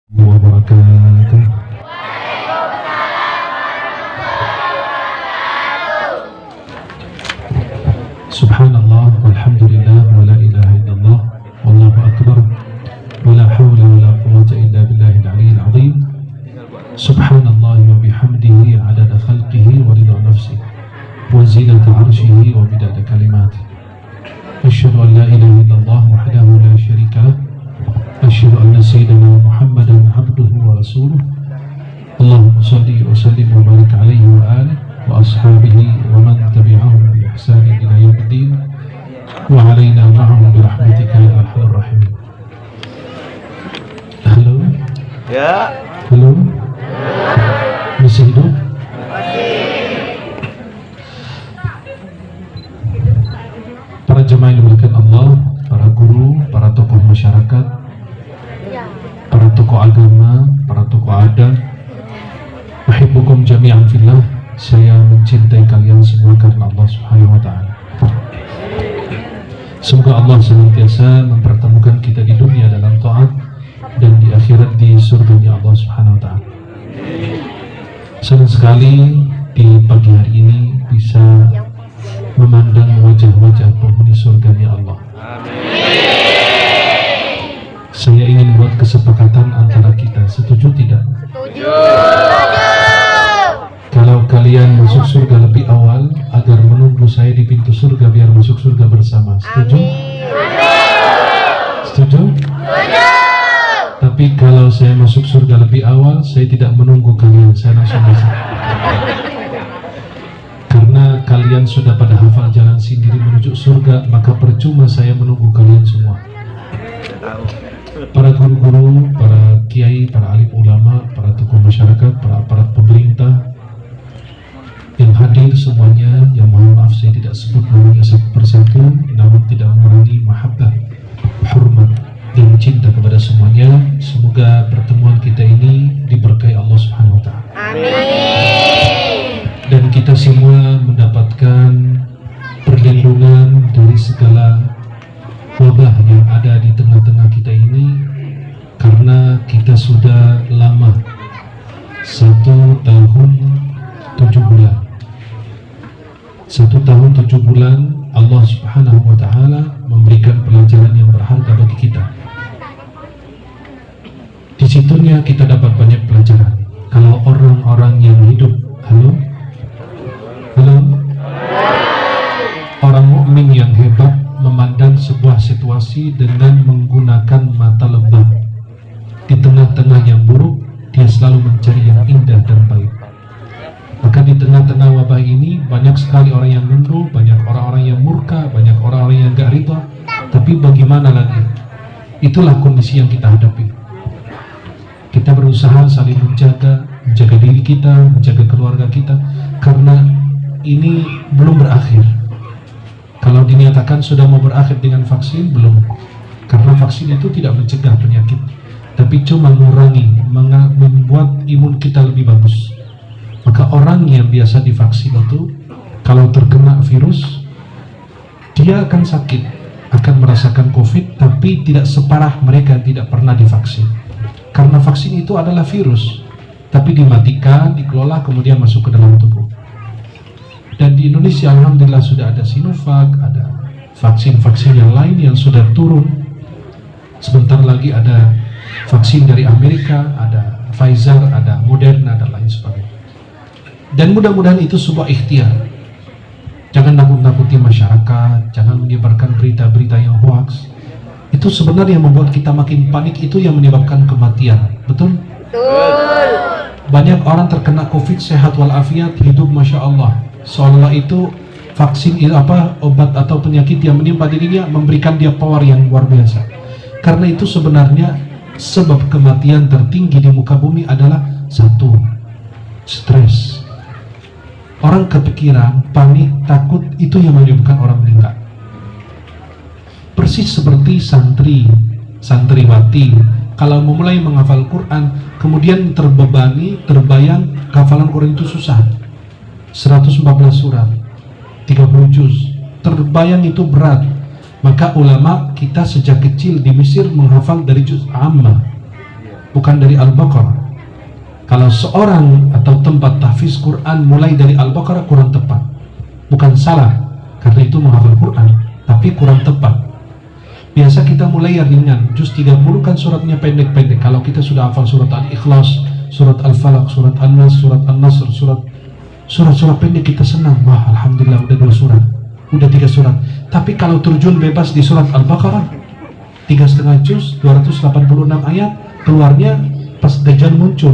wabarakatuh. Subhanallah walhamdulillah wa la ilaha illallah wallahu akbar wa la hawla wa la quwwata illa billahil aliyyil azim. Subhanallah wa bihamdihi adada khalqihi wa ridha nafsihi wa zinata arshihi wa midada kalimatihi. Asyhadu an la ilaha illallah wahdahu la syarika lah. Asyhadu anna sayyidina Muhammadan abduhu wa rasuluh. Allahumma shalli wa sallim wa barik alaihi wa alihi wa ashabihi wa man tabi'ahum bi ihsanin ila yaumiddin wa alaina ma'ahum bi rahmatika ya arhamar rahimin. Halo. Ya. Halo. Masih hidup? Para jemaah yang dimuliakan Allah, para guru, para tokoh masyarakat, para tokoh agama, para tokoh adat, uhibbukum jami'an fillah, saya mencintai kalian semua karena Allah Subhanahu wa taala. Semoga Allah senantiasa mempertemukan kita di dunia dalam taat dan di akhirat di surganya Allah Subhanahu wa taala. Senang sekali di pagi hari ini bisa memandang wajah-wajah penghuni surganya Allah. Saya ingin buat kesepakatan antara kita, setuju tidak? Setuju. Kalau kalian masuk surga lebih awal agar menunggu saya di pintu surga biar masuk surga bersama, setuju? Setuju? Tapi kalau saya masuk surga lebih awal, saya tidak menunggu kalian, saya langsung masuk. Karena kalian sudah pada hafal jalan sendiri menuju surga, maka percuma saya menunggu kalian semua. Para guru-guru, para kiai, para alim ulama, para tokoh masyarakat, para aparat pemerintah yang hadir semuanya, yang mohon maaf saya tidak sebut namanya satu persatu, namun tidak mengurangi mahabbah, hormat dan cinta kepada semuanya. Semoga pertemuan kita ini diberkahi Allah Subhanahu wa taala. Amin. Dan kita semua mendapatkan perlindungan dari segala wabah yang ada di tengah-tengah kita ini, karena kita sudah lama 1 tahun 7 bulan. 1 tahun 7 bulan Allah Subhanahu wa taala memberikan pelajaran yang berharga bagi kita. Di situnya kita dapat banyak pelajaran. Kalau orang-orang yang hidup, halo, orang mukmin yang hebat memandang sebuah situasi dengan menggunakan mata lebah. Di tengah-tengah yang buruk, dia selalu mencari yang indah dan baik. Maka di tengah-tengah wabah ini banyak sekali orang yang nunduk, banyak orang-orang yang murka, banyak orang-orang yang gak ridha. Tapi bagaimana lagi? Itulah kondisi yang kita hadapi. Kita berusaha saling menjaga diri kita, menjaga keluarga kita, karena ini belum berakhir. Kalau dinyatakan sudah mau berakhir dengan vaksin, belum. Karena vaksin itu tidak mencegah penyakit, tapi cuma mengurangi, membuat imun kita lebih bagus. Maka orang yang biasa divaksin itu, kalau terkena virus, dia akan sakit, akan merasakan COVID, tapi tidak separah mereka yang tidak pernah divaksin. Karena vaksin itu adalah virus, tapi dimatikan, dikelola, kemudian masuk ke dalam tubuh. Dan di Indonesia alhamdulillah sudah ada Sinovac, ada vaksin-vaksin yang lain yang sudah turun. Sebentar lagi ada vaksin dari Amerika, ada Pfizer, ada Moderna, dan lain sebagainya. Dan mudah-mudahan itu sebuah ikhtiar. Jangan nakut-nakuti masyarakat, jangan menyebarkan berita-berita yang hoax. Itu sebenarnya yang membuat kita makin panik, itu yang menyebabkan kematian. Betul? Betul. Banyak orang terkena COVID sehat walafiat, hidup masya Allah. Seolah itu vaksin obat atau penyakit yang menimpa dirinya memberikan dia power yang luar biasa. Karena itu sebenarnya sebab kematian tertinggi di muka bumi adalah 1, stres. Orang kepikiran, panik, takut, itu yang menyebabkan orang meninggal. Persis seperti santriwati kalau memulai menghafal Quran, kemudian terbayang hafalan Quran itu susah, 114 surat, 30 juz, terbayang itu berat. Maka ulama kita sejak kecil di Mesir menghafal dari juz amma, bukan dari Al-Baqarah. Kalau seorang atau tempat tahfiz Quran mulai dari Al-Baqarah kurang tepat. Bukan salah, karena itu menghafal Quran, tapi kurang tepat. Biasa kita mulai yang ringan, juz 30 kan suratnya pendek-pendek. Kalau kita sudah hafal surat Al-Ikhlas, surat Al-Falaq, surat An-Nas, surat An-Nasr, surat-surat pendek kita senang. Wah, alhamdulillah udah 2 surat, udah 3 surat. Tapi kalau terjun bebas di surat Al-Baqarah 3,5 juz, 286 ayat, keluarnya pas Dajjal muncul.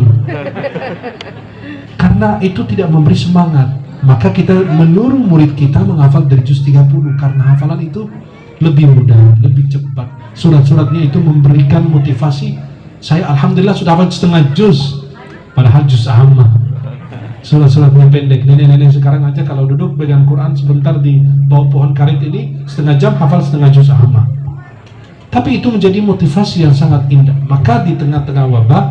Karena itu tidak memberi semangat, maka kita menyuruh murid kita menghafal dari juz 30, karena hafalan itu lebih mudah, lebih cepat. Surat-suratnya itu memberikan motivasi. Saya alhamdulillah sudah hafal setengah juz, padahal juz ammah. Surat-suratnya pendek. Nenek-nenek sekarang aja kalau duduk pegang Quran sebentar di bawah pohon karet ini, setengah jam hafal setengah juz ammah. Tapi itu menjadi motivasi yang sangat indah. Maka di tengah-tengah wabah,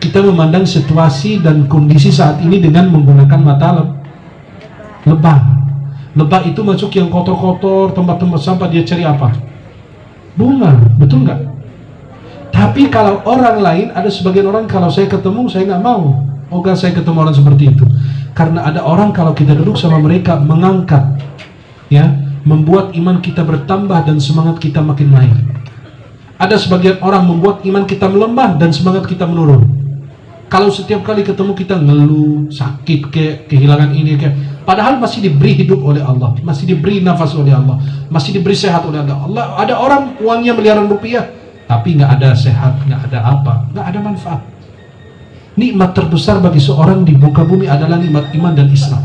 kita memandang situasi dan kondisi saat ini dengan menggunakan mata lebah. Lebah itu masuk yang kotor-kotor, tempat-tempat sampah, dia cari apa? Bunga, betul nggak? Tapi kalau orang lain, ada sebagian orang kalau saya ketemu, saya nggak mau. Oga saya ketemu orang seperti itu. Karena ada orang kalau kita duduk sama mereka mengangkat, ya, membuat iman kita bertambah dan semangat kita makin naik. Ada sebagian orang membuat iman kita melemah dan semangat kita menurun. Kalau setiap kali ketemu kita ngeluh, sakit kayak kehilangan ini kayak, padahal masih diberi hidup oleh Allah, masih diberi nafas oleh Allah, masih diberi sehat oleh Allah. Ada orang uangnya miliaran rupiah, tapi nggak ada sehat, nggak ada apa, nggak ada manfaat. Nikmat terbesar bagi seorang di muka bumi adalah nikmat iman dan Islam.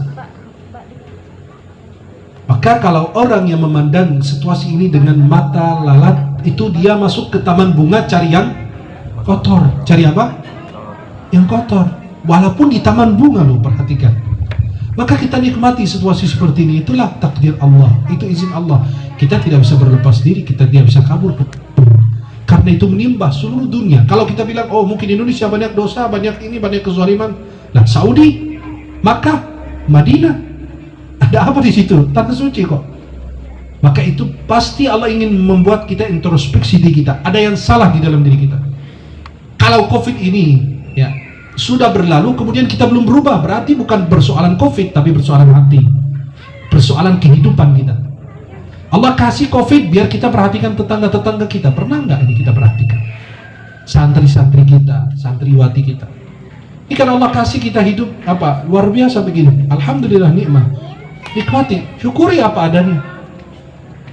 Maka kalau orang yang memandang situasi ini dengan mata lalat, itu dia masuk ke taman bunga cari yang kotor. Cari apa? Yang kotor. Walaupun di taman bunga loh, perhatikan. Maka kita nikmati situasi seperti ini. Itulah takdir Allah, itu izin Allah. Kita tidak bisa berlepas diri, kita tidak bisa kabur. Karena itu menimbah seluruh dunia. Kalau kita bilang, oh mungkin Indonesia banyak dosa, banyak ini, banyak kezaliman. Nah, Saudi, Makkah, Madinah, ada apa di situ? Tanah suci kok. Maka itu pasti Allah ingin membuat kita introspeksi diri kita. Ada yang salah di dalam diri kita. Kalau COVID ini, ya, sudah berlalu, kemudian kita belum berubah, berarti bukan persoalan COVID, tapi persoalan hati, persoalan kehidupan kita. Allah kasih COVID biar kita perhatikan tetangga-tetangga kita. Pernah nggak ini kita perhatikan? Santri-santri kita, santriwati kita. Ini kan Allah kasih kita hidup apa? Luar biasa begini. Alhamdulillah nikmat. Nikmati, syukuri apa adanya.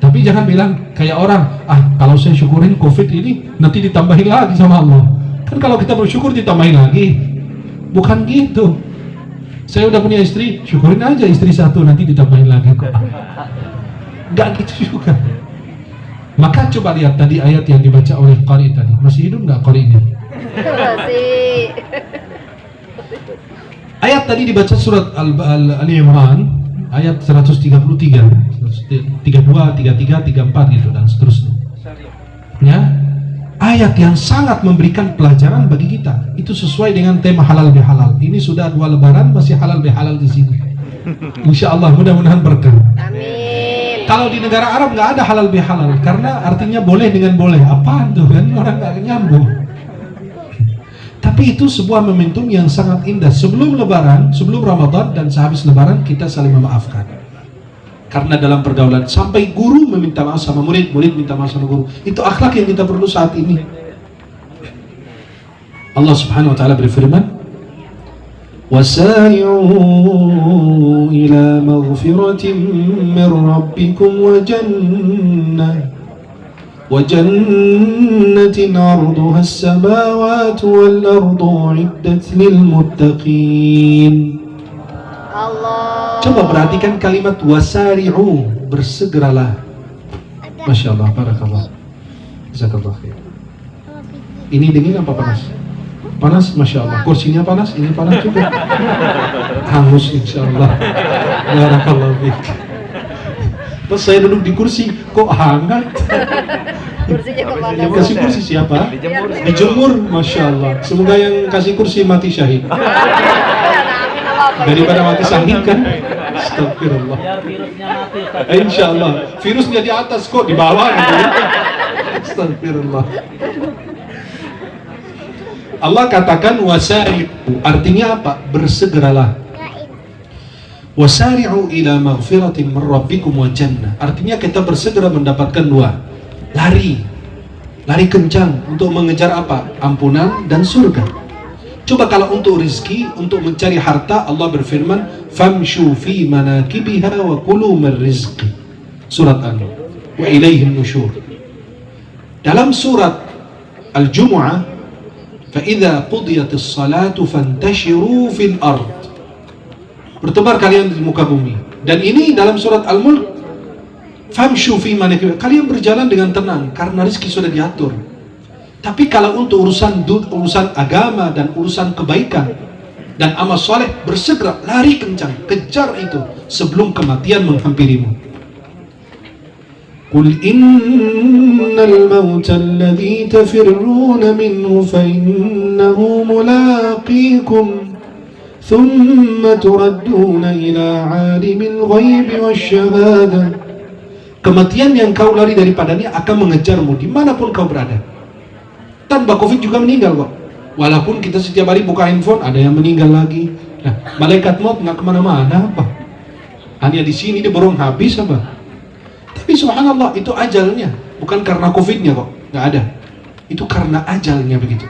Tapi jangan bilang kayak orang, kalau saya syukurin COVID ini nanti ditambahin lagi sama Allah. Kan kalau kita bersyukur ditambahin lagi. Bukan gitu. Saya udah punya istri, syukurin aja istri 1, nanti ditambahin lagi kok. Gak gitu juga. Maka coba lihat tadi ayat yang dibaca oleh Qari tadi. Masih hidup gak Qarinya? Masih. Ayat tadi dibaca surat Al-Imran, ayat 133, 32, 33, 34 gitu dan seterusnya. Ya, ayat yang sangat memberikan pelajaran bagi kita. Itu sesuai dengan tema halal bihalal. Ini sudah 2 lebaran masih halal bihalal di sini. Insya Allah mudah-mudahan berkah. Amin. Kalau di negara Arab nggak ada halal bihalal, karena artinya boleh dengan boleh. Apaan tuh kan orang nggak nyambung. Tapi itu sebuah momentum yang sangat indah. Sebelum Lebaran, sebelum Ramadan dan sehabis Lebaran kita saling memaafkan. Karena dalam pergaulan sampai guru meminta maaf sama murid, murid minta maaf sama guru. Itu akhlak yang kita perlu saat ini. Allah Subhanahu wa taala berfirman, وَسَارِعُوا إِلَى مَغْفِرَةٍ مِّن رَّبِّكُمْ وَجَنَّةٍ عَرْضُهَا السَّمَاوَاتُ وَالْأَرْضُ أُعِدَّتْ لِلْمُتَّقِينَ. Allah. Coba perhatikan kalimat wasari'u, bersegeralah. Masya Allah, barakallah. Jazakallah khair. Ini dingin apa panas? Panas, Masya Allah. Kursinya panas, ini panas juga. Hangus insya Allah. Barakallah fiik. Pas saya duduk di kursi, kok hangat? Kursinya kemana? Yang kasih kursi siapa? Dijemur, Masya Allah. Semoga yang kasih kursi mati syahid. Daripada mati syahid kan? Astagfirullah. Insya Allah. Virusnya di atas kok, di bawah gitu ya. Astagfirullah. Allah katakan wasari'u, artinya apa? Bersegeralah. Wasari'u ila maghfiratin min rabbikum wa jannah, artinya kita bersegera mendapatkan dua. Lari kencang untuk mengejar apa? Ampunan dan surga. Coba kalau untuk rizki, untuk mencari harta, Allah berfirman, famshu fi manakibiha wa kulu min rizqi. Surat An-Nur. Wa ilaihin nusyur. Dalam surat Al-Jumu'ah, fa idza qudiyatis salatu fantashiru fil ard. Bertebar kalian di muka bumi. Dan ini dalam surat Al-Mulk, famshu fi manakibiha, kalian berjalan dengan tenang karena rizki sudah diatur. Tapi kalau untuk urusan agama dan urusan kebaikan dan amal soleh, bersegera, lari kencang, kejar itu sebelum kematian menghampirimu. Qul innal mauta alladhi tafirruna minhu fa innahu mulaqikum thumma turadduna ila alimil ghaibi wasyahada. Kematian yang kau lari daripadanya akan mengejarmu dimanapun kau berada. Tanpa COVID juga meninggal kok. Walaupun kita setiap hari buka handphone, ada yang meninggal lagi. Nah, malaikat maut nggak kemana-mana apa? Hanya di sini dia borong habis apa? Tapi subhanallah, itu ajalnya. Bukan karena COVID-nya kok, nggak ada. Itu karena ajalnya begitu.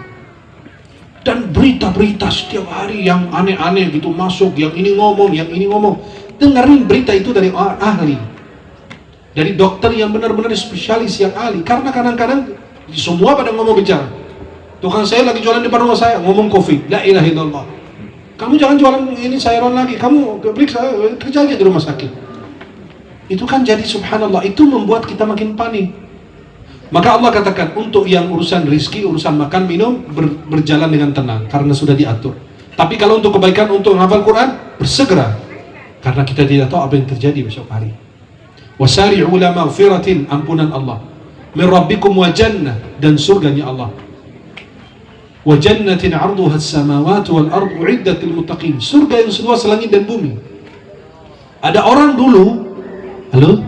Dan berita-berita setiap hari yang aneh-aneh gitu masuk, yang ini ngomong, yang ini ngomong. Dengerin berita itu dari orang ahli, dari dokter yang benar-benar spesialis yang ahli. Karena kadang-kadang semua pada ngomong bicara. Tukang saya lagi jualan di depan rumah saya, ngomong COVID. La ilaha illallah. Kamu jangan jualan ini sayuran lagi. Kamu periksa, kerja aja di rumah sakit. Itu kan jadi subhanallah, itu membuat kita makin panik. Maka Allah katakan, untuk yang urusan rizki, urusan makan, minum, berjalan dengan tenang, karena sudah diatur. Tapi kalau untuk kebaikan, untuk menghafal Quran, bersegera. Karena kita tidak tahu apa yang terjadi besok hari. Wasari'u ila maghfiratin, ampunan Allah. Min rabbikum wa jannah, dan surganya Allah. Wa jannatin 'arduha as-samawati wal ardu 'iddat lil muttaqin. Surga yang seluas langit dan bumi. Ada orang dulu, halo?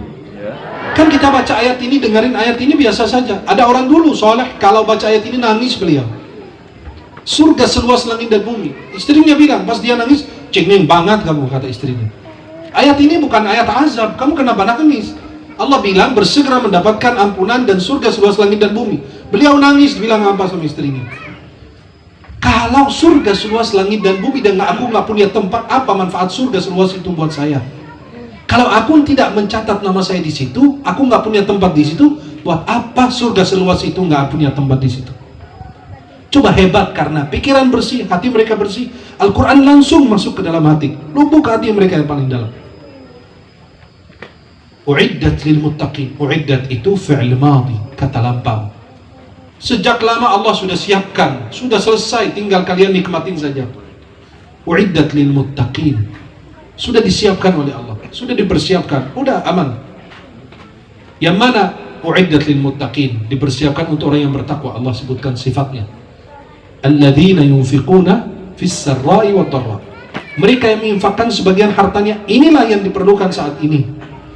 Kan kita baca ayat ini, dengerin ayat ini biasa saja. Ada orang dulu soleh, kalau baca ayat ini nangis beliau. Surga seluas langit dan bumi. Istrinya bilang, pas dia nangis, cengeng banget kamu, kata istrinya. Ayat ini bukan ayat azab, kamu kenapa nangis? Allah bilang bersegera mendapatkan ampunan dan surga seluas langit dan bumi. Beliau nangis, bilang apa sama istrinya? Kalau surga seluas langit dan bumi dan aku nggak punya tempat, apa manfaat surga seluas itu buat saya? Kalau aku tidak mencatat nama saya di situ, aku nggak punya tempat di situ, buat apa surga seluas itu nggak punya tempat di situ? Coba hebat, karena pikiran bersih, hati mereka bersih. Al-Quran langsung masuk ke dalam hati, lubuk hati mereka yang paling dalam. U'iddat lil muttaqin. U'iddat itu fi'il madhi, kata lampau. Sejak lama Allah sudah siapkan, sudah selesai, tinggal kalian nikmatin saja. U'iddat lil muttaqin. Sudah disiapkan oleh Allah, sudah dipersiapkan, udah aman. Yang mana u'iddat lil muttaqin, dipersiapkan untuk orang yang bertakwa. Allah sebutkan sifatnya. Alladzina yunfiquna fis sarra'i wad dharra. Mereka yang menginfakkan sebagian hartanya, inilah yang diperlukan saat ini.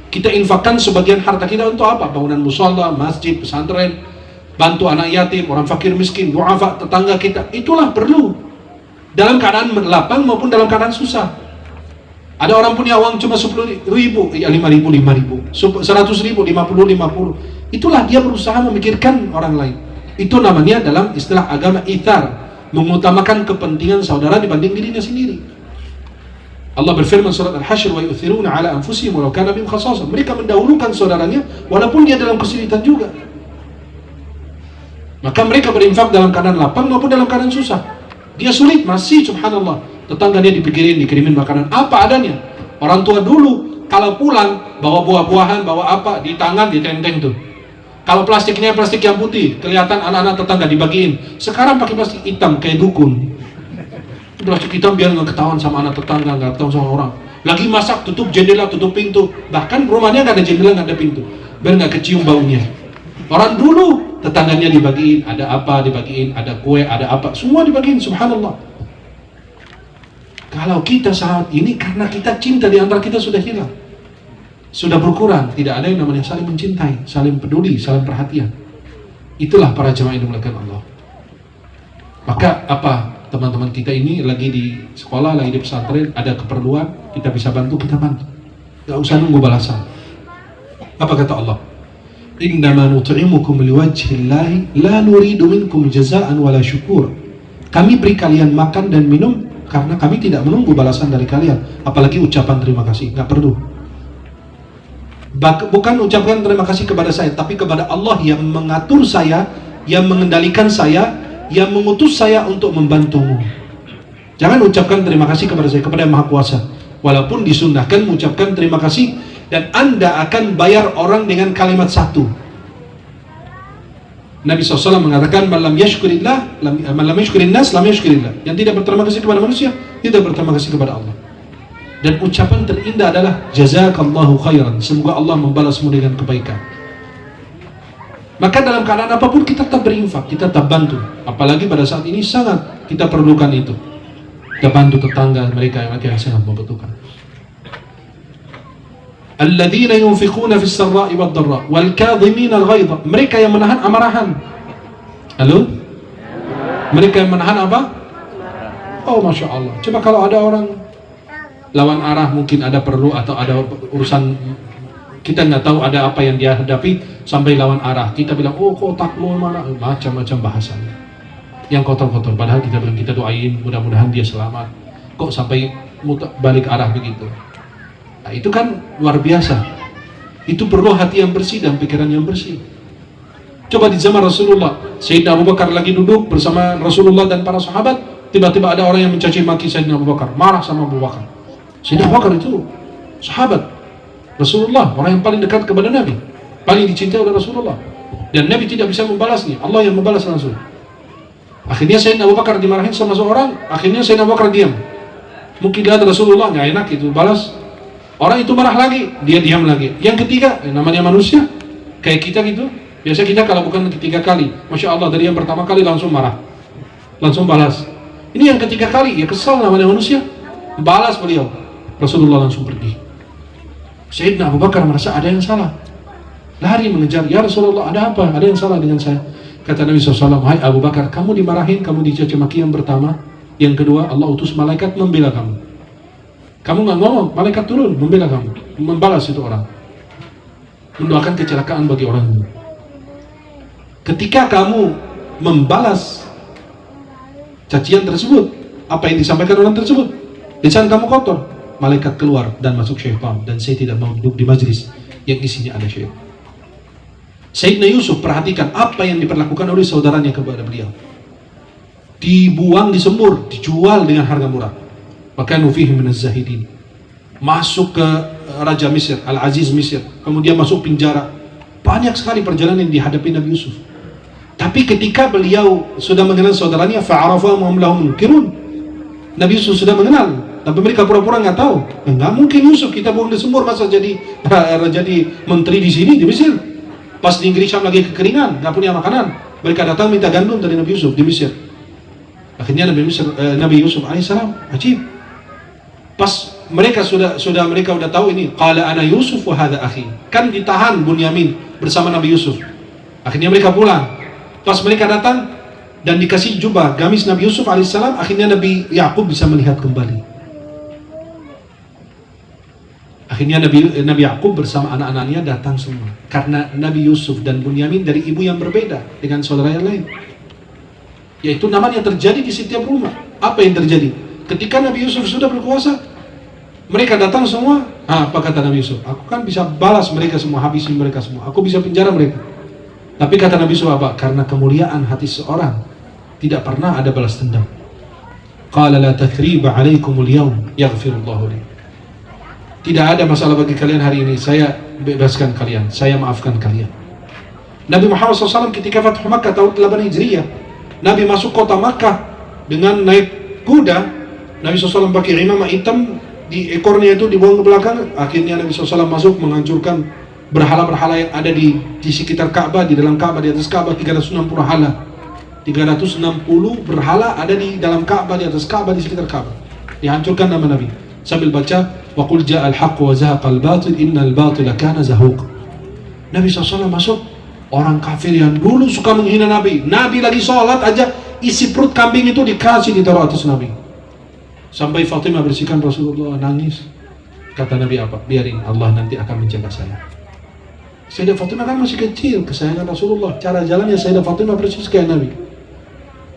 Kita infakkan sebagian harta kita untuk apa? Bangunan mushola, masjid, pesantren, bantu anak yatim, orang fakir miskin, du'afa, tetangga kita. Itulah perlu. Dalam keadaan lapang maupun dalam keadaan susah. Ada orang punya uang cuma 10.000, ya 5.000, 100.000, 50. Itulah dia berusaha memikirkan orang lain. Itu namanya dalam istilah agama ithar, mengutamakan kepentingan saudara dibanding dirinya sendiri. Allah berfirman surat Al-Hasyr, wa yu'thiruna ala anfusihim walau kana bihim khasasah. Mereka mendahulukan saudaranya walaupun dia dalam kesulitan juga. Maka mereka berinfak dalam keadaan lapang maupun dalam keadaan susah. Dia sulit, masih subhanallah. Tetangganya dipikirin, dikirimin makanan apa adanya. Orang tua dulu kalau pulang bawa buah-buahan, bawa apa, di tangan ditenteng tuh. Kalau plastiknya plastik yang putih, kelihatan anak-anak tetangga dibagiin. Sekarang pakai plastik hitam kayak dukun. Plastik hitam biar nggak ketahuan sama anak tetangga, nggak ketahuan sama orang. Lagi masak, tutup jendela, tutup pintu. Bahkan rumahnya nggak ada jendela, nggak ada pintu, biar nggak kecium baunya. Orang dulu tetangganya dibagiin, ada apa dibagiin, ada kue, ada apa, semua dibagiin. Subhanallah. Kalau kita saat ini karena kita cinta di antara kita sudah hilang, sudah berkurang, tidak ada yang namanya saling mencintai, saling peduli, saling perhatian. Itulah para jemaah yang dimuliakan Allah. Maka apa, teman-teman kita ini lagi di sekolah, lagi di pesantren, ada keperluan, kita bisa bantu, kita bantu. Gak usah nunggu balasan. Apa kata Allah? Innama nut'imukum liwajhillahi la nuridu minkum jazaan wala syukur. Kami beri kalian makan dan minum karena kami tidak menunggu balasan dari kalian, apalagi ucapan terima kasih, gak perlu. Bukan ucapkan terima kasih kepada saya, tapi kepada Allah yang mengatur saya, yang mengendalikan saya, yang mengutus saya untuk membantumu. Jangan ucapkan terima kasih kepada saya, kepada yang Maha Kuasa. Walaupun disunnahkan mengucapkan terima kasih, dan Anda akan bayar orang dengan kalimat satu. Nabi SAW mengatakan, "Man lam yashkurillah, man lam yashkurin nas, lam yashkurillah." Yang tidak berterima kasih kepada manusia, tidak berterima kasih kepada Allah. Dan ucapan terindah adalah jazakallahu khairan. Semoga Allah membalasmu dengan kebaikan. Maka dalam keadaan apapun kita tetap berinfak, kita tetap bantu. Apalagi pada saat ini sangat kita perlukan itu. Kita bantu tetangga mereka yang sangat membutuhkan. Alladzina yunfiquna fis sarra'i wad dharra wal kadhimina al-ghaidha. Mereka yang menahan amarahan. Halo? Mereka yang menahan apa? Oh, Masya Allah. Coba kalau ada orang lawan arah, mungkin ada perlu atau ada urusan, kita nggak tahu ada apa yang dia hadapi sampai lawan arah, kita bilang, oh kotakmu mana, macam-macam bahasanya yang kotor-kotor, padahal kita bilang, kita doain mudah-mudahan dia selamat, kok sampai balik arah begitu. Nah, itu kan luar biasa. Itu perlu hati yang bersih dan pikiran yang bersih. Coba di zaman Rasulullah, Sayyidina Abu Bakar lagi duduk bersama Rasulullah dan para sahabat, tiba-tiba ada orang yang mencaci maki Sayyidina Abu Bakar, marah sama Abu Bakar. Sayyidina Abu Bakar itu sahabat Rasulullah, orang yang paling dekat kepada Nabi, paling dicintai oleh Rasulullah, dan Nabi tidak bisa membalasnya, Allah yang membalas langsung. Akhirnya Sayyidina Abu Bakar dimarahin sama seorang, akhirnya Sayyidina Abu Bakar diam. Mungkin lihat Rasulullah nggak enak itu balas, orang itu marah lagi, dia diam lagi. Yang ketiga, namanya manusia, kayak kita gitu. Biasa kita kalau bukan ketiga kali, Masya Allah, dari yang pertama kali langsung marah, langsung balas. Ini yang ketiga kali, ya kesal, namanya manusia, balas beliau. Rasulullah langsung pergi. Sayyidina Abu Bakar merasa ada yang salah, lari mengejar, ya Rasulullah, ada apa? Ada yang salah dengan saya? Kata Nabi SAW, hai Abu Bakar, kamu dimarahin, kamu dicaci maki yang pertama, yang kedua Allah utus malaikat membela kamu. Kamu nggak ngomong, malaikat turun membela kamu, membalas itu orang, mendoakan kecelakaan bagi orang itu. Ketika kamu membalas cacian tersebut, apa yang disampaikan orang tersebut, lisan kamu kotor, malaikat keluar dan masuk syaitan, dan saya tidak mau duduk di majlis yang isinya ada syaitan. Sayyidina Yusuf, perhatikan apa yang diperlakukan oleh saudaranya kepada beliau. Dibuang, disembur, dijual dengan harga murah. Maka nufihi minaz zahidin. Masuk ke Raja Mesir, Al-Aziz Mesir, kemudian masuk penjara. Banyak sekali perjalanan yang dihadapi Nabi Yusuf. Tapi ketika beliau sudah mengenal saudaranya, fa'arafahum hum lahum munkirun. Nabi Yusuf sudah mengenal, tapi mereka pura-pura nggak tahu. Nggak mungkin Yusuf kita buang disembur, masa jadi menteri di sini di Mesir. Pas di negeri Syam lagi kekeringan, nggak punya makanan, mereka datang minta gandum dari Nabi Yusuf di Mesir. Akhirnya Nabi Yusuf alaihissalam, ajib. Pas mereka sudah tahu ini, qala ana Yusuf wa hadha akhi. Kan ditahan Bunyamin bersama Nabi Yusuf. Akhirnya mereka pulang. Pas mereka datang dan dikasih jubah gamis Nabi Yusuf alaihissalam, akhirnya Nabi Yakub bisa melihat kembali. Akhirnya Nabi Yakub bersama anak-anaknya datang semua, karena Nabi Yusuf dan Bunyamin dari ibu yang berbeda dengan saudara yang lain. Yaitu namanya terjadi di setiap rumah. Apa yang terjadi? Ketika Nabi Yusuf sudah berkuasa, mereka datang semua. Apa kata Nabi Yusuf? Aku kan bisa balas mereka semua, habisin mereka semua. Aku bisa penjara mereka. Tapi kata Nabi Yusuf apa? Karena kemuliaan hati seorang tidak pernah ada balas dendam. Qala la tathriba alaikumul yawm yaghfirullahu li. Tidak ada masalah bagi kalian hari ini, saya bebaskan kalian, saya maafkan kalian. Nabi Muhammad SAW ketika Fathu Makkah tahun 8 Hijriah, Nabi masuk kota Makkah dengan naik kuda. Nabi SAW pakai imamah hitam, di ekornya itu dibuang ke belakang. Akhirnya Nabi SAW masuk menghancurkan berhala-berhala yang ada di sekitar Ka'bah, di dalam Ka'bah, di atas Ka'bah 360 hala. 360 berhala ada di dalam Ka'bah, di atas Ka'bah, di sekitar Ka'bah. Dihancurkan nama Nabi sambil baca wa qul ja'al haqq wa zahaqal batil innal batila kana zahuq. Nabi SAW masuk, orang kafir yang dulu suka menghina Nabi lagi sholat aja isi perut kambing itu dikasih ditaruh atas Nabi. Sampai Fatimah bersihkan, Rasulullah nangis. Kata Nabi apa? Biarin, Allah nanti akan menjaga saya. Sayyidah Fatimah kan masih kecil, kesayangan Rasulullah. Cara jalannya Sayyidah Fatimah persis kayak Nabi.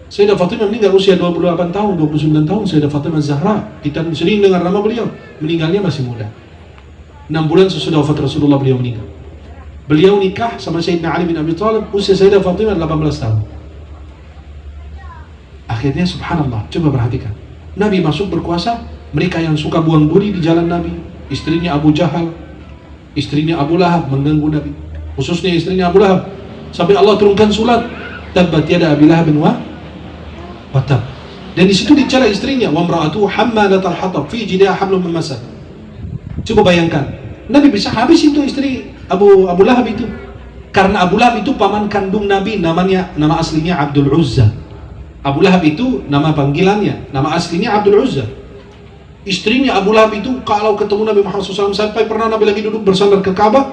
Sayyidah Fatimah meninggal usia 28 tahun, 29 tahun. Sayyidah Fatimah Zahra, kita sering dengar nama beliau. Meninggalnya masih muda. 6 bulan sesudah wafat Rasulullah beliau meninggal. Beliau nikah sama Sayyidina Ali bin Abi Thalib, usia Sayyidah Fatimah 18 tahun. Akhirnya subhanallah, coba perhatikan. Nabi masuk berkuasa, mereka yang suka buang duri di jalan Nabi, istrinya Abu Jahal, istrinya Abu Lahab mengganggu Nabi, khususnya istrinya Abu Lahab, sampai Allah turunkan surat tabbat yada Abi Lahab wa tab. Dan di situ dicela istrinya, wa imra'atuhu hammalatal hatab fi jidha hablum min masad. Coba bayangkan, Nabi bisa habis itu istri Abu Lahab itu, karena Abu Lahab itu paman kandung Nabi, nama aslinya Abdul Uzza. Abu Lahab itu nama panggilannya, nama aslinya Abdul Uzza. Istrinya Abu Lahab itu kalau ketemu Nabi Muhammad SAW, sampai pernah Nabi lagi duduk bersandar ke Ka'bah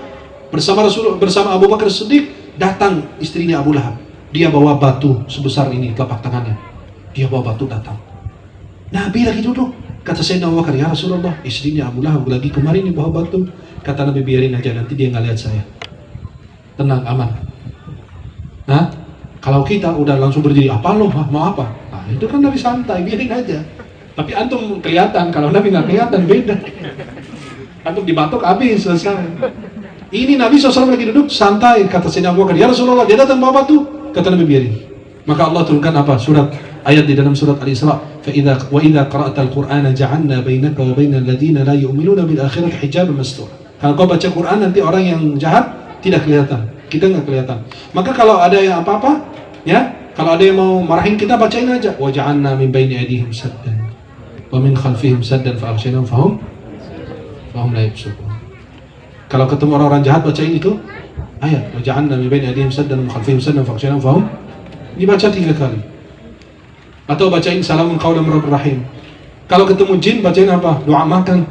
bersama Abu Bakar Siddiq, datang istrinya Abu Lahab. Dia bawa batu sebesar ini telapak tangannya. Dia bawa batu datang. Nabi lagi duduk. Kata Sayyidina Abu Bakar, ya Rasulullah, istrinya Abu Lahab lagi kemarin nih bawa batu. Kata Nabi, biarin aja, nanti dia nggak lihat saya. Tenang, aman. Nah, kalau kita udah langsung berdiri, apa lo? Mau apa? Nah, itu kan Nabi santai, biarin aja. Tapi antum kelihatan, kalau Nabi nggak kelihatan beda. Antum dibatok habis, selesai. Ini Nabi SAW lagi duduk santai, kata Sayyidina Abu Bakar, ya Rasulullah, dia datang bawa batu. Kata Nabi, biarin. Maka Allah turunkan apa? Ayat di dalam surat Al-Isra, wa idza qara'tal Qur'ana ja'alna bainaka wa bainal ladzina la yu'minuna bil akhirati hijaban mastura. Kalau kau baca Quran, nanti orang yang jahat tidak kelihatan. Kita nggak kelihatan. Maka kalau ada yang apa-apa, ya, kalau ada yang mau marahin kita, bacain aja. Wa ja'alna min baini aydihim saddan wa min khalfihim saddan fa aghshaynahum fahum la yubsirun. Kalau ketemu orang-orang jahat, bacain itu ayat. Wa ja'alna min baini aydihim saddan wa min khalfihim saddan fa aghshaynahum fahum. Dibaca 3 kali. Atau bacain salamun qaulan rabbir rahim. Kalau ketemu jin, bacain apa? Doa makan.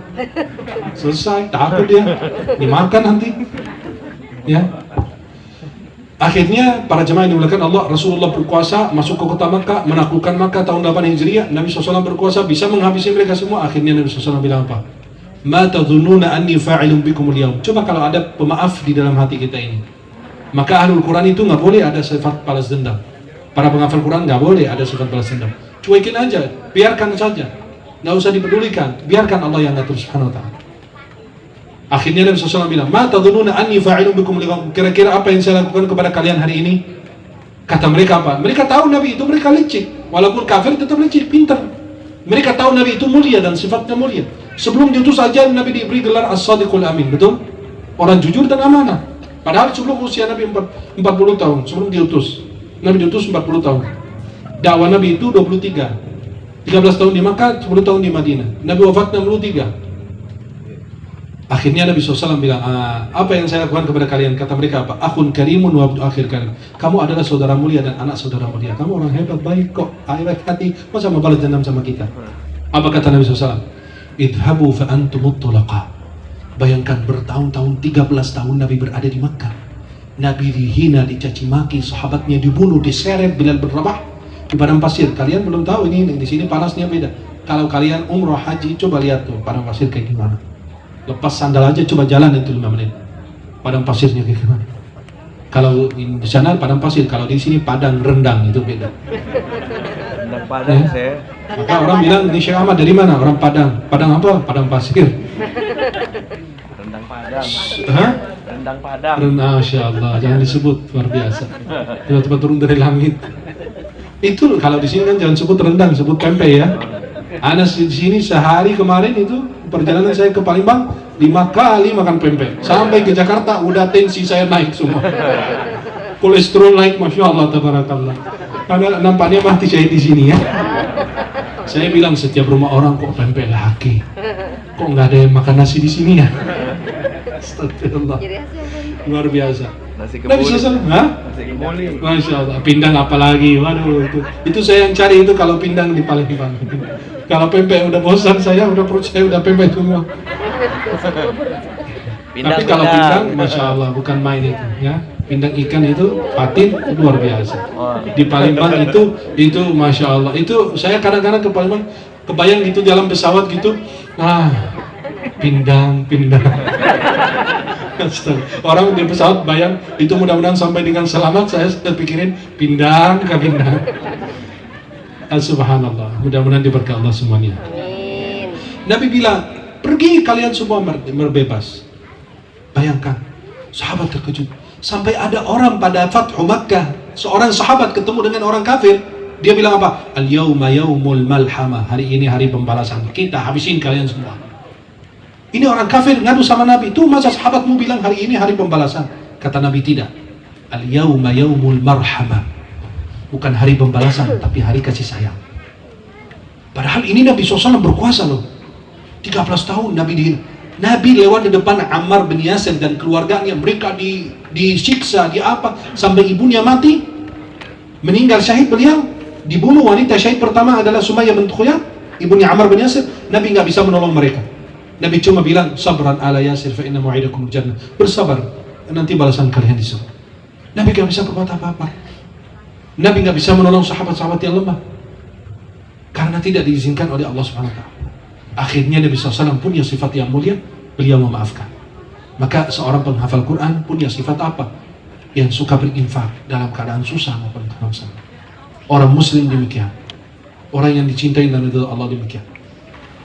Selesai, takut dia. Dimakan nanti. Ya. Akhirnya para jemaah yang dimuliakan Allah, Rasulullah berkuasa masuk ke kota Makkah, menaklukkan Makkah tahun 8 Hijriah. Nabi SAW berkuasa bisa menghabisi mereka semua. Akhirnya Nabi SAW bilang apa? Ma tadhunnuna anni fa'ilun bikumul yaum. Coba kalau ada pemaaf di dalam hati kita ini. Maka ahlul Quran itu nggak boleh ada sifat balas dendam. Para penghafal Quran nggak boleh ada sifat balas dendam. Cuekin aja, biarkan saja. Nggak usah dipedulikan, biarkan Allah yang ngatur subhanahu wa ta'ala. Akhirnya Nabi SAW bilang, ma tadhunnuna anni fa'ilun bikum liqaum. Kira-kira apa yang saya lakukan kepada kalian hari ini? Kata mereka apa? Mereka tahu Nabi itu mereka licik. Walaupun kafir tetap licik, pintar. Mereka tahu Nabi itu mulia dan sifatnya mulia. Sebelum diutus aja Nabi diberi gelar As-Sadiqul Amin, betul? Orang jujur dan amanah. Padahal sebelum usia Nabi 40 tahun, sebelum diutus. Nabi diutus 40 tahun. Dakwah Nabi itu 23. 13 tahun di Makkah, 10 tahun di Madinah. Nabi wafat 63. Akhirnya Nabi SAW bilang, apa yang saya lakukan kepada kalian? Kata mereka apa? Akhun karimun wa abdu akhir karim. Kamu adalah saudara mulia dan anak saudara mulia. Kamu orang hebat, baik kok, baik hati. Masa mau balas dendam sama kita? Apa kata Nabi SAW? Idhabu fa antumut tulaqa. Bayangkan bertahun-tahun, 13 tahun Nabi berada di Makkah. Nabi dihina, dicaci maki, sahabatnya dibunuh, diseret, Bilal bin Rabah di padang pasir. Kalian belum tahu ini di sini panasnya beda. Kalau kalian umroh haji, coba lihat tuh padang pasir kayak gimana. Lepas sandal aja, coba jalan itu 5 menit. Padang pasirnya kayak gimana? Kalau di sana padang pasir, kalau di sini padang rendang, itu beda. Rendang Padang Ya. saya. Maka orang bilang, ini Syekh Ahmad dari mana? Orang Padang. Padang apa? Padang pasir. Rendang Padang. Hah? Rendang Padang. Masya Allah, jangan disebut, luar biasa. Tiba-tiba turun dari langit. Itu kalau di sini kan jangan sebut rendang, sebut pempek ya. Ana di sini sehari kemarin itu perjalanan saya ke Palembang 5 kali makan pempek. Sampai ke Jakarta udah tensi saya naik semua. Kolesterol naik, masya Allah, tabarakallah. Karena nampaknya mati saya di sini ya. Saya bilang setiap rumah orang kok pempek lagi. Kok nggak ada yang makan nasi di sini ya? Astagfirullah. Jadi hasil Luar biasa. Nasi Nabi kebuli. SAW, hah? Nasi kebuli. Masya Allah, pindang apalagi, waduh itu saya yang cari itu kalau pindang di Palembang. Kalau pempek udah bosan saya, udah perut saya udah pempek semua. Tapi kalau pindang, Masya Allah, bukan main itu ya. Pindang ikan itu patin luar biasa. Oh. Di Palembang itu masya Allah. Itu saya kadang-kadang ke Palembang kebayang gitu dalam pesawat gitu. Pindang. Astaga. Orang di pesawat bayang itu mudah-mudahan sampai dengan selamat. Saya pikirin pindang ke pindang. Subhanallah. Mudah-mudahan diberkahi Allah semuanya. Amin. Nabi bilang, pergi kalian semua berbebas. Bayangkan, sahabat terkejut. Sampai ada orang pada Fathu Makkah, seorang sahabat ketemu dengan orang kafir. Dia bilang apa? Al-yawma yawmul malhamah. Hari ini hari pembalasan. Kita habisin kalian semua. Ini orang kafir ngadu sama Nabi. Itu masa sahabatmu bilang hari ini hari pembalasan? Kata Nabi tidak. Al-yawma yawmul marhamah. Bukan hari pembalasan, tapi hari kasih sayang. Padahal ini Nabi SAW berkuasa loh. 13 tahun Nabi lewat di depan Ammar bin Yasir dan keluarganya. Mereka disiksa, sampai ibunya mati. Meninggal syahid beliau. Dibunuh. Wanita syahid pertama adalah Sumayyah bint Khuyat, ibunya Ammar bin Yasir. Nabi nggak bisa menolong mereka. Nabi cuma bilang, sabran ala Yasir fa inna mu'idakum jannah. Bersabar, nanti balasan kalian di surga. Nabi nggak bisa berbuat apa-apa. Nabi nggak bisa menolong sahabat-sahabat yang lemah karena tidak diizinkan oleh Allah Subhanahu wa taala. Akhirnya Nabi SAW punya sifat yang mulia, beliau memaafkan. Maka seorang penghafal Quran punya sifat apa? Yang suka berinfak dalam keadaan susah maupun keadaan senang. Orang muslim demikian. Orang yang dicintai dan ridha Allah demikian.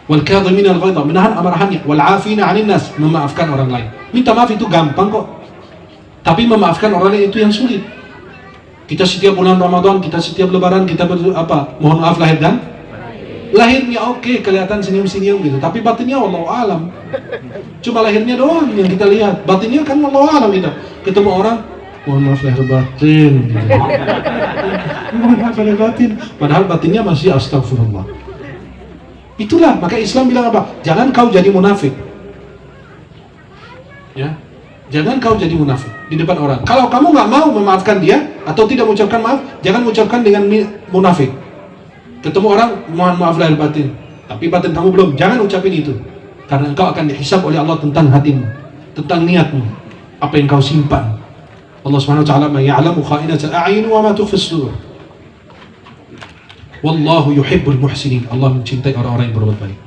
Wal kadhimin al-ghaidha, menahan amarahnya, wal 'afina 'anil nas, memaafkan orang lain. Minta maaf itu gampang kok. Tapi memaafkan orang lain itu yang sulit. Kita setiap bulan Ramadan, kita setiap lebaran, kita mohon maaf lahir dan lahirnya oke, kelihatan senyum-senyum gitu, tapi batinnya wallahu alam. Cuma lahirnya doang yang kita lihat, batinnya kan wallahu alam. Kita ketemu orang, mohon maaf lahir batin gitu. Mohon maaf lahir batin, padahal batinnya masih astagfirullah. Itulah maka Islam bilang apa? Jangan kau jadi munafik. Ya, jangan kau jadi munafik di depan orang. Kalau kamu nggak mau memaafkan dia atau tidak mengucapkan maaf, jangan mengucapkan dengan munafik. Ketemu orang, mohon maaf lahir batin, tapi batin kamu belum, jangan ucapin itu. Karena engkau akan dihisab oleh Allah tentang hatimu, tentang niatmu, apa yang kau simpan. Allah Subhanahu wa taala ya'lamu kha'inatal a'yun wa ma tukhfi as-sudur. Wallahu yuhibbul muhsinin. Allah mencintai orang-orang yang berbuat baik.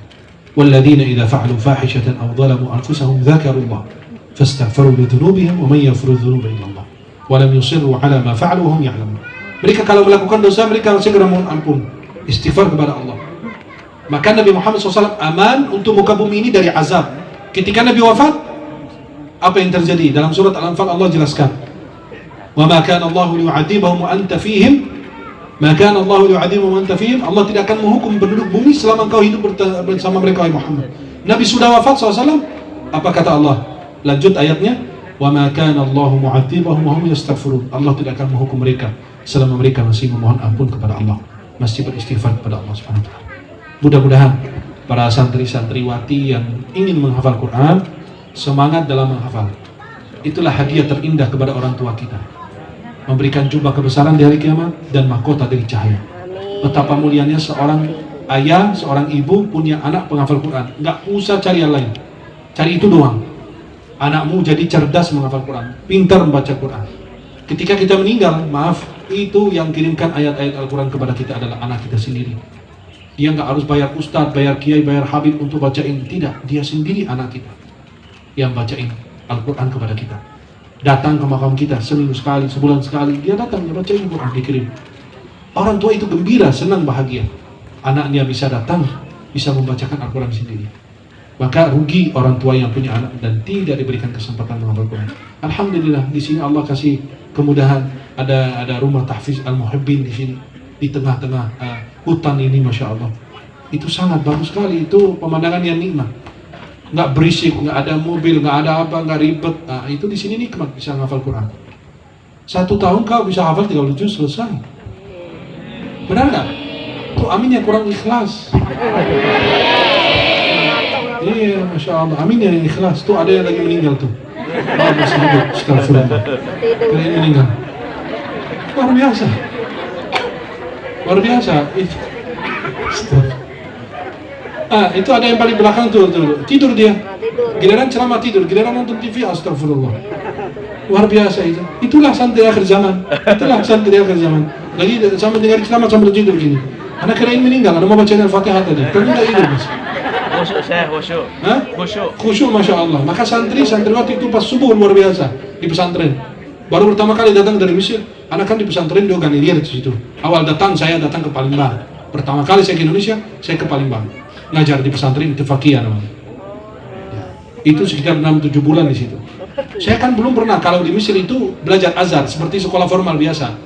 Walladzina idza fa'alu fahishatan aw dhalamu anfusahum dzakarullah fastaghfiru li dzunubihim wa man yaghfiru dzunuba illa Allah wa lam yusirru 'ala ma fa'alu wa hum ya'lamun. Mereka kalau melakukan dosa, mereka segera mohon ampun, istighfar kepada Allah. Maka Nabi Muhammad SAW aman untuk muka bumi ini dari azab. Ketika Nabi wafat, apa yang terjadi? Dalam surat Al-Anfal Allah jelaskan, wa ma kana Allahu liyu'adzibahum wa anta fihim. Maka Allah yu'adzimu man tafihim. Allah tidak akan menghukum penduduk bumi selama engkau hidup bersama mereka, wahai Muhammad. Nabi sudah wafat SAW. Apa kata Allah? Lanjut ayatnya, wa ma kana Allahu mu'adzibahum wa hum yastaghfirun. Allah tidak akan menghukum mereka selama mereka masih memohon ampun kepada Allah, masih beristighfar kepada Allah Subhanahu wa taala. Mudah-mudahan para santri-santriwati yang ingin menghafal Quran semangat dalam menghafal. Itulah hadiah terindah kepada orang tua kita. Memberikan jubah kebesaran di hari kiamat dan mahkota dari cahaya. Betapa mulianya seorang ayah, seorang ibu punya anak penghafal Quran. Nggak usah cari yang lain, cari itu doang. Anakmu jadi cerdas menghafal Quran, pintar membaca Quran. Ketika kita meninggal, maaf, itu yang kirimkan ayat-ayat Al-Quran kepada kita adalah anak kita sendiri. Dia nggak harus bayar ustadz, bayar kiai, bayar habib untuk bacain. Tidak, dia sendiri anak kita yang bacain Al-Quran kepada kita. Datang ke makam kita seminggu sekali, sebulan sekali, dia datang, dia bacain Quran, dikirim. Orang tua itu gembira, senang, bahagia. Anaknya bisa datang, bisa membacakan Al-Quran sendiri. Maka rugi orang tua yang punya anak dan tidak diberikan kesempatan menghafal Quran. Alhamdulillah, di sini Allah kasih kemudahan. Ada rumah tahfiz al-muhibbin di sini, di tengah-tengah hutan ini, masya Allah. Itu sangat bagus sekali. Itu pemandangan yang nikmat. Nggak berisik, nggak ada mobil, nggak ada apa, nggak ribet. Nah, itu di sini nikmat bisa menghafal Quran. 1 tahun kau bisa hafal 30 juz selesai. Benar nggak? Tuh amin yang kurang ikhlas. Iya, masya Allah. Amin yang ikhlas. Tuh ada yang lagi meninggal tuh. Oh, masih hidup. Astagfirullah. Kalian meninggal. Luar biasa. Luar biasa. Itu ada yang paling belakang tuh. Tidur dia. tidur. Giliran ceramah tidur, giliran nonton TV, astagfirullah. Luar biasa itu. Itulah santri akhir zaman. Itulah santri akhir zaman. Lagi sambil dengar ceramah sambil tidur gini. Anak kirain meninggal, ada mau bacain Al-Fatihah tadi. Ternyata hidup mas. Khusyuk saya, khusyuk. Hah? Khusyuk. Khusyuk Masya Allah. Maka santriwati itu pas subuh luar biasa di pesantren. Baru pertama kali datang dari Mesir, anak kan di pesantren di Organilir di situ. Awal datang saya datang ke Palembang. Pertama kali saya ke Indonesia, saya ke Palembang. Ngajar di pesantren Ittifaqiyah namanya. Ya. Itu sekitar 6-7 bulan di situ. Saya kan belum pernah kalau di Mesir itu belajar azhar seperti sekolah formal biasa.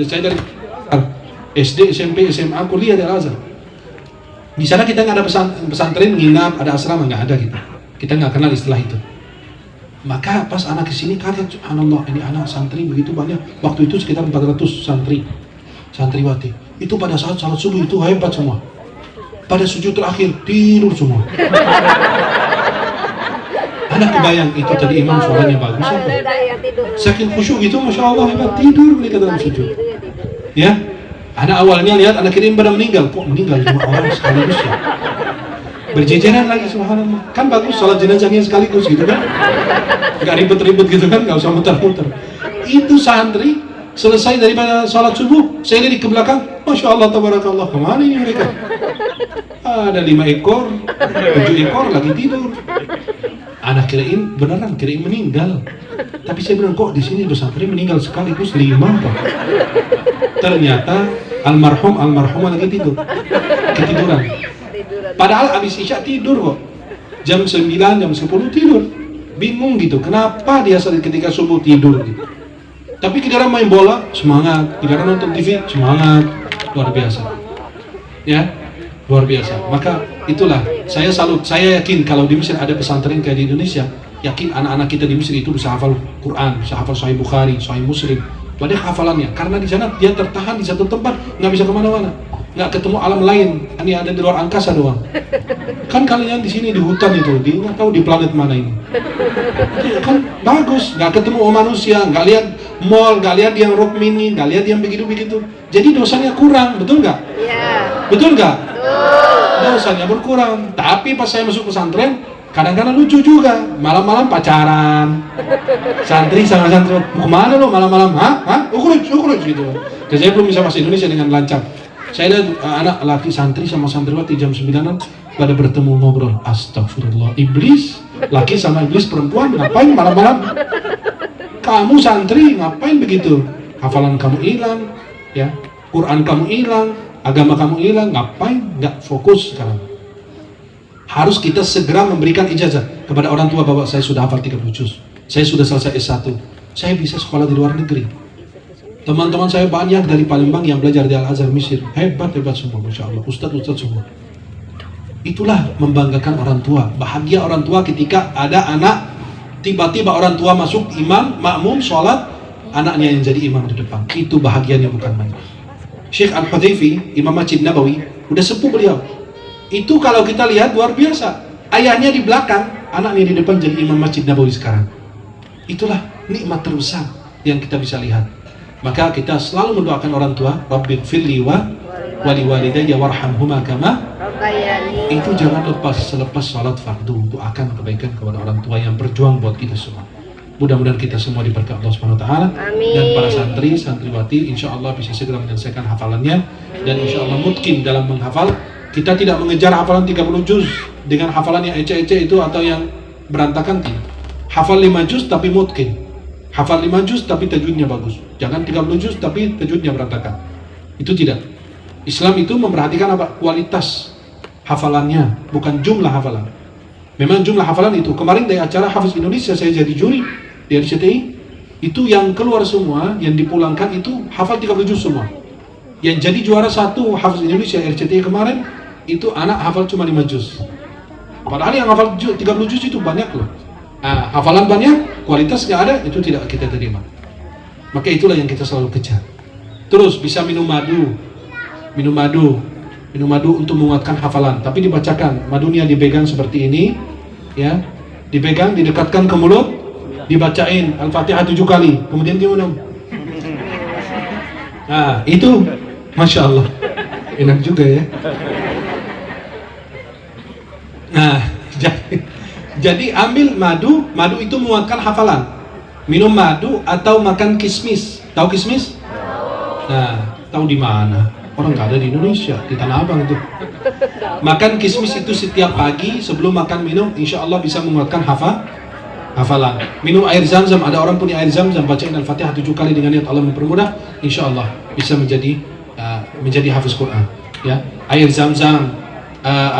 Saya dari SD, SMP, SMA, kuliah di Al-Azhar. Di sana kita nggak ada pesantren, nginap, ada asrama, nggak ada kita. Kita nggak kenal istilah itu. Maka pas anak kesini kaget, subhanallah, ini anak santri begitu banyak. Waktu itu sekitar 400 santriwati. Itu pada saat salat subuh itu hebat semua. Pada sujud terakhir tidur semua. Anak kebayang itu tadi imam suaranya bagus apa? Saking khusyuk itu, masya Allah hebat, tidur mereka dalam sujud. Ya, anak awalnya lihat anak kirim pada meninggal, kok meninggal cuma orang sekaligus ya? Berjejeran lagi, subhanallah. Kan bagus sholat jenazahnya sekaligus gitu kan? Gak ribet-ribet gitu kan, gak usah muter-muter. Itu santri selesai daripada sholat subuh, saya lirik ke belakang, masya Allah, tabarakallah, kemana ini mereka? Ada 5 ekor, 7 ekor lagi tidur. Anak kirain beneran, kirain meninggal. Tapi saya bilang kok di sini pesantren meninggal sekaligus 5 Pak. Ternyata almarhumah lagi tidur, ketiduran. Padahal habis isya tidur kok. Jam 9, jam 10 tidur. Bingung gitu, kenapa dia ketika subuh tidur gitu. Tapi giliran main bola, semangat. Giliran nonton TV, semangat. Luar biasa. Ya, luar biasa. Maka itulah, saya salut. Saya yakin kalau di Mesir ada pesantren kayak di Indonesia, yakin anak-anak kita di Mesir itu bisa hafal Quran, bisa hafal Sahih Bukhari, Sahih Muslim. Banyak hafalannya, karena di sana dia tertahan di satu tempat, nggak bisa kemana-mana, nggak ketemu alam lain, hanya ada di luar angkasa doang. Kan kalian di sini di hutan itu, nggak tahu di planet mana ini. Kan bagus, nggak ketemu manusia, nggak lihat mall, nggak lihat yang rock mini, nggak lihat yang begitu-begitu. Jadi dosanya kurang, betul nggak? Iya. Betul nggak? Dosanya berkurang. Tapi pas saya masuk pesantren, kadang-kadang lucu juga, malam-malam pacaran, santri sama santri, mau kemana lo malam-malam? Hah? Ukuruj gitu. Dan saya belum bisa bahasa Indonesia dengan lancar. Saya lihat anak laki santri sama santriwati jam 9-an pada bertemu ngobrol. Astagfirullah, iblis, laki sama iblis perempuan, ngapain malam-malam? Kamu santri, ngapain begitu? Hafalan kamu hilang, ya, Quran kamu hilang, agama kamu hilang, ngapain? Nggak fokus sekarang. Harus kita segera memberikan ijazah kepada orang tua bahwa saya sudah hafal 30 juz, saya sudah selesai S1, saya bisa sekolah di luar negeri. Teman-teman saya banyak dari Palembang yang belajar di Al-Azhar Mesir, hebat-hebat semua, Masya Allah, ustadz semua. Itulah membanggakan orang tua, bahagia orang tua ketika ada anak, tiba-tiba orang tua masuk imam, makmum, sholat, anaknya yang jadi imam di depan. Itu bahagianya bukan main. Syekh Al-Hudhaifi, Imam Masjid Nabawi, udah sepuh beliau. Itu kalau kita lihat luar biasa. Ayahnya di belakang, anaknya di depan jadi Imam Masjid Nabawi sekarang. Itulah nikmat terbesar yang kita bisa lihat. Maka kita selalu mendoakan orang tua, Rabbighfirli wa waliwalidayya warhamhuma kama. Itu jangan selepas salat fardu, doakan kebaikan kepada orang tua yang berjuang buat kita semua. Mudah-mudahan kita semua diberkati Allah Subhanahu wa taala, dan para santri, santriwati insya Allah bisa segera menyelesaikan hafalannya, dan insya Allah mungkin dalam menghafal kita tidak mengejar hafalan 30 juz dengan hafalan yang ece-ece itu atau yang berantakan, tidak. Hafal 5 juz tapi mungkin. Hafal 5 juz tapi tajwidnya bagus. Jangan 30 juz tapi tajwidnya berantakan. Itu tidak. Islam itu memperhatikan apa? Kualitas hafalannya, bukan jumlah hafalan. Memang jumlah hafalan itu. Kemarin dari acara Hafiz Indonesia saya jadi juri di RCTI. Itu yang keluar semua, yang dipulangkan itu hafal 30 juz semua. Yang jadi juara 1 Hafiz Indonesia RCTI kemarin itu anak hafal cuma 5 juz. Padahal yang hafal 30 juz itu banyak loh. Nah, hafalan banyak, kualitas nggak ada, itu tidak kita terima. Maka itulah yang kita selalu kejar. Terus bisa minum madu untuk menguatkan hafalan. Tapi dibacakan, madunya dipegang seperti ini, ya, dipegang, didekatkan ke mulut, dibacain Al-Fatihah 7 kali, kemudian diminum. Nah, itu, Masya Allah, enak juga ya. Nah, Jadi ambil madu, madu itu menguatkan hafalan. Minum madu atau makan kismis. Tahu kismis? Nah, tahu di mana? Orang nggak ada di Indonesia, di Tanah Abang itu. Makan kismis itu setiap pagi sebelum makan minum, insya Allah bisa menguatkan hafalan. Minum air zam-zam, ada orang punya air zam-zam, bacain Al-Fatihah 7 kali dengan niat Allah mempermudah, insya Allah bisa menjadi hafiz Quran. Ya, air zam-zam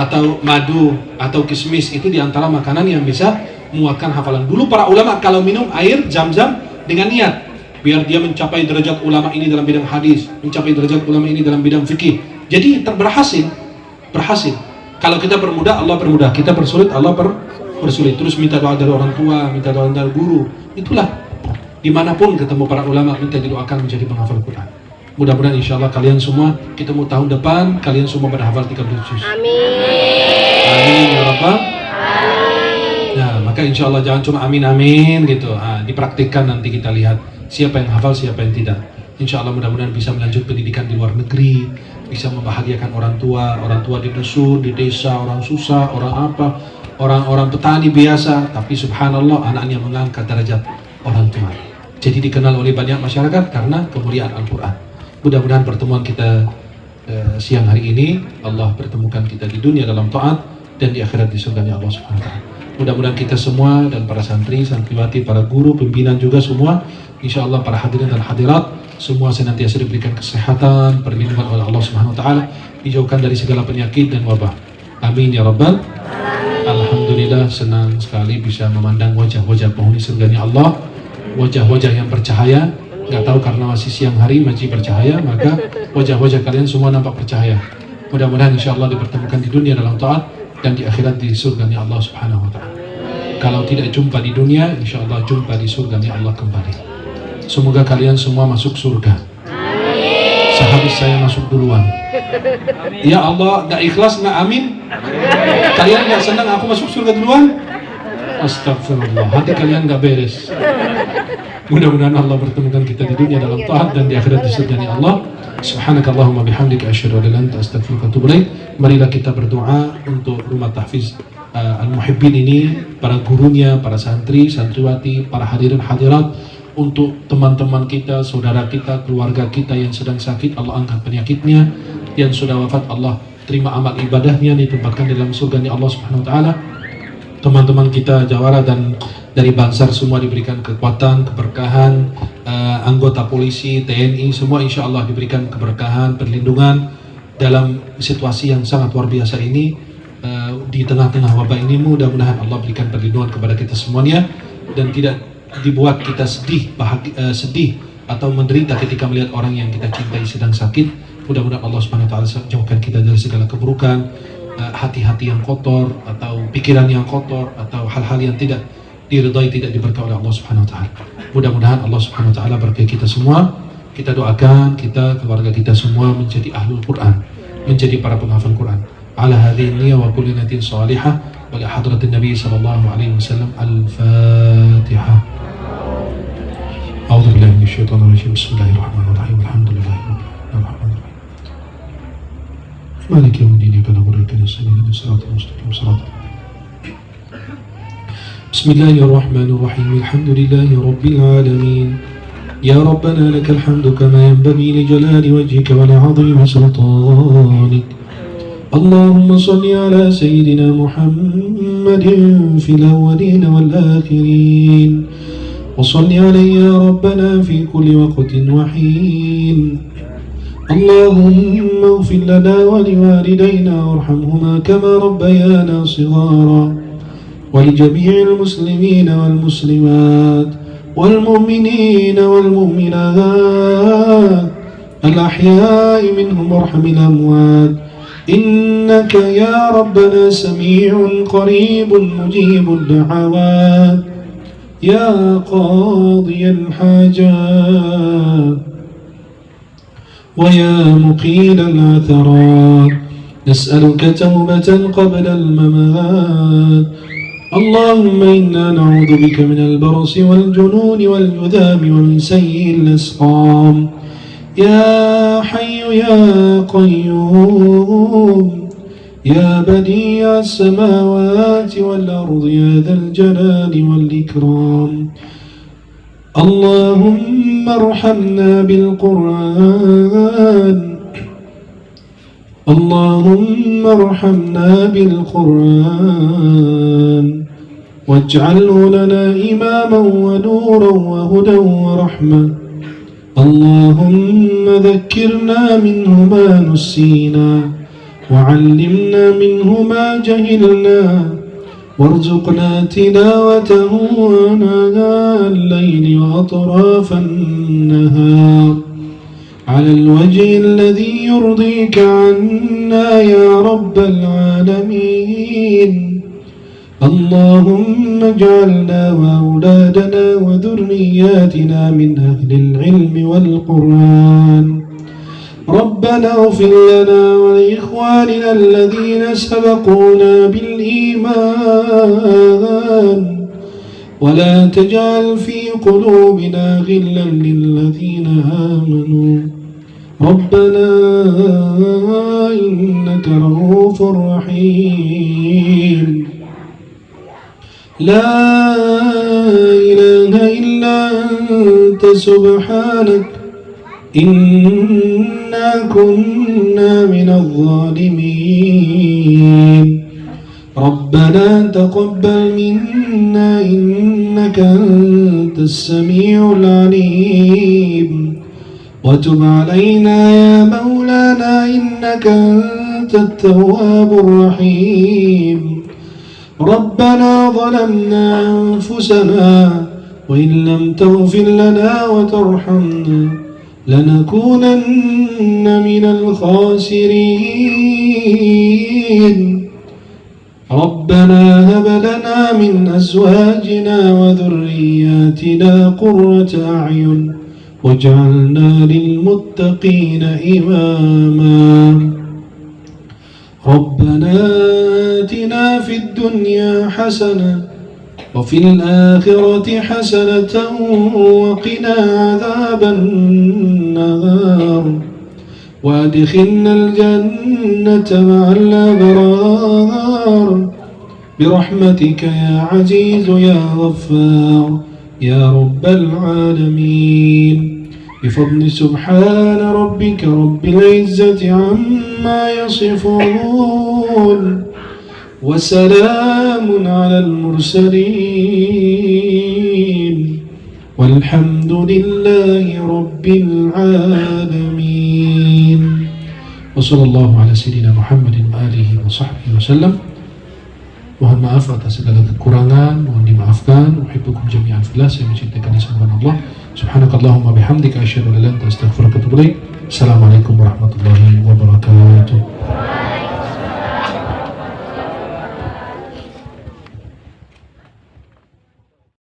atau madu atau kismis itu diantara makanan yang bisa menguatkan hafalan. Dulu para ulama kalau minum air zam-zam dengan niat biar dia mencapai derajat ulama ini dalam bidang hadis, mencapai derajat ulama ini dalam bidang fikih. Jadi berhasil. Kalau kita permudah, Allah permudah. Kita persulit, Allah persulit. Terus minta doa dari orang tua, minta doa dari guru. Itulah dimanapun ketemu para ulama, minta didoakan menjadi penghafal Quran. Mudah-mudahan insya Allah kalian semua ketemu tahun depan, kalian semua pada hafal 30 juz. Amin ya Rabbal. Nah, maka insya Allah jangan cuma amin gitu. Dipraktikkan nanti kita lihat siapa yang hafal, siapa yang tidak. Insya Allah mudah-mudahan bisa melanjut pendidikan di luar negeri, bisa membahagiakan orang tua di dusun, di desa, orang susah, orang petani biasa, tapi subhanallah anaknya mengangkat derajat orang tua. Jadi dikenal oleh banyak masyarakat karena kemuliaan Al-Quran. Mudah-mudahan pertemuan kita siang hari ini, Allah pertemukan kita di dunia dalam taat dan di akhirat di surganya Allah Subhanahu wa taala. Mudah-mudahan kita semua dan para santri, santriwati, para guru, pimpinan juga semua, insya Allah para hadirin dan hadirat, semua senantiasa diberikan kesehatan, perlindungan oleh Allah Subhanahu wa taala, dijauhkan dari segala penyakit dan wabah. Amin ya Rabbal. Alhamdulillah, senang sekali bisa memandang wajah-wajah penghuni surganya Allah, wajah-wajah yang bercahaya. Nggak tahu karena masih siang hari masih bercahaya, maka wajah-wajah kalian semua nampak bercahaya. Mudah-mudahan insya Allah dipertemukan di dunia dalam taat dan di akhirat di surganya Allah Subhanahu wa taala. Kalau tidak jumpa di dunia, insya Allah jumpa di surganya Allah kembali. Semoga kalian semua masuk surga. Sehabis saya masuk duluan. Ya Allah, nggak ikhlas, nggak amin. Kalian nggak senang aku masuk surga duluan? Astagfirullah, hati kalian nggak beres. Mudah-mudahan Allah bertemukan kita di dunia dalam taat dan di akhirat di surganya Allah. Subhanakallahumma bihamdika asyhadu an la ilaha illa anta astaghfiruka wa atubu ilaik. Marilah kita berdoa untuk rumah tahfiz Al-Muhibbin ini, para gurunya, para santri, santriwati, para hadirin hadirat, untuk teman-teman kita, saudara kita, keluarga kita yang sedang sakit, Allah angkat penyakitnya, yang sudah wafat Allah terima amal ibadahnya, ditempatkan dalam surganya Allah Subhanahu wa taala. Teman-teman kita Jawara dan dari Bansar semua diberikan kekuatan, keberkahan, anggota polisi, TNI semua insya Allah diberikan keberkahan, perlindungan dalam situasi yang sangat luar biasa ini, di tengah-tengah wabah ini. Mudah-mudahan Allah berikan perlindungan kepada kita semuanya dan tidak dibuat kita sedih atau menderita ketika melihat orang yang kita cintai sedang sakit. Mudah-mudahan Allah Subhanahu wa taala jauhkan kita dari segala keburukan, hati-hati yang kotor atau pikiran yang kotor atau hal-hal yang tidak diridai, tidak diberkahi oleh Allah Subhanahu wa taala. Mudah-mudahan Allah Subhanahu wa taala berkahi kita semua. Kita doakan kita, keluarga kita semua menjadi ahlul Quran, menjadi para penghafal Quran. Ala hadhihi niyyah wa kulli niyatin salihah wa li hadratin Nabi sallallahu alaihi wasallam. Al-Fatihah. A'udzu billahi minasyaitonir rajim. Bismillahirrahmanirrahim. Alhamdulillahirabbil alamin. Maliki yaumiddin. Iyyaka na'budu wa iyyaka nasta'in. Ihdinas siratal mustaqim. Bismillahirrahmanirrahim. Alhamdulillahi rabbil alamin. Ya Rabbana lakal hamdu kama yanbaghi li jalali wajhika wa li 'azimi sultanik. Allahumma salli ala sayyidina Muhammadin fil awwalin wal akhirin. وصل عليه يا ربنا في كل وقت وحين. اللهم اغفر لنا ولوالدينا وارحمهما كما ربيانا صغارا، ولجميع المسلمين والمسلمات والمؤمنين والمؤمنات الأحياء منهم وارحم الأموات، إنك يا ربنا سميع قريب مجيب الدعوات يا قاضي الحاجات ويا مقيل العثرات، نسألك توبة قبل الممات. اللهم إنا نعوذ بك من البرص والجنون والجذام ومن سيء الأسقام. يا حي يا قيوم يا بديع السماوات والأرض يا ذا الجلال والإكرام اللهم ارحمنا بالقرآن اللهم ارحمنا بالقرآن واجعله لنا إماما ونورا وهدى ورحمة اللهم ذكرنا منه ما نسينا وعلمنا منه ما جهلنا وارزقنا تلاوته آناء الليل وأطراف النهار على الوجه الذي يرضيك عنا يا رب العالمين اللهم اجعلنا وأولادنا وذرياتنا من أهل العلم والقرآن ربنا اغفر لنا ولإخواننا الذين سبقونا بالإيمان ولا تجعل في قلوبنا غلا للذين آمنوا ربنا إنك رؤوف رحيم لا إله إلا أنت سبحانك إنا كنا من الظالمين ربنا تقبل منا إنك أنت السميع العليم وتب علينا يا مولانا إنك أنت التواب الرحيم ربنا ظلمنا أنفسنا وإن لم تغفر لنا وترحمنا لنكونن من الخاسرين ربنا هب لنا من أزواجنا وذرياتنا قرة أعين واجعلنا للمتقين إماما ربنا آتنا في الدنيا حسنة وفي الآخرة حسنة وقنا عذاب النار وادخلنا الجنة مع الأبرار برحمتك يا عزيز يا غفار يا رب العالمين بفضل سبحان ربك رب العزة عما يصفون وسلام على المرسلين والحمد لله رب العالمين وصلى الله على سيدنا محمد وآله وصحبه وسلم. Mohon maaf atas segala kekurangan, mohon dimaafkan. Uhibbukum jami'an fillah, saya mencintai kalian semua Allah. Subhanakallahumma bihamdika asyhadu an la ilaha illa anta astaghfiruka wa atubu ilaik. Assalamualaikum warahmatullahi wabarakatuh.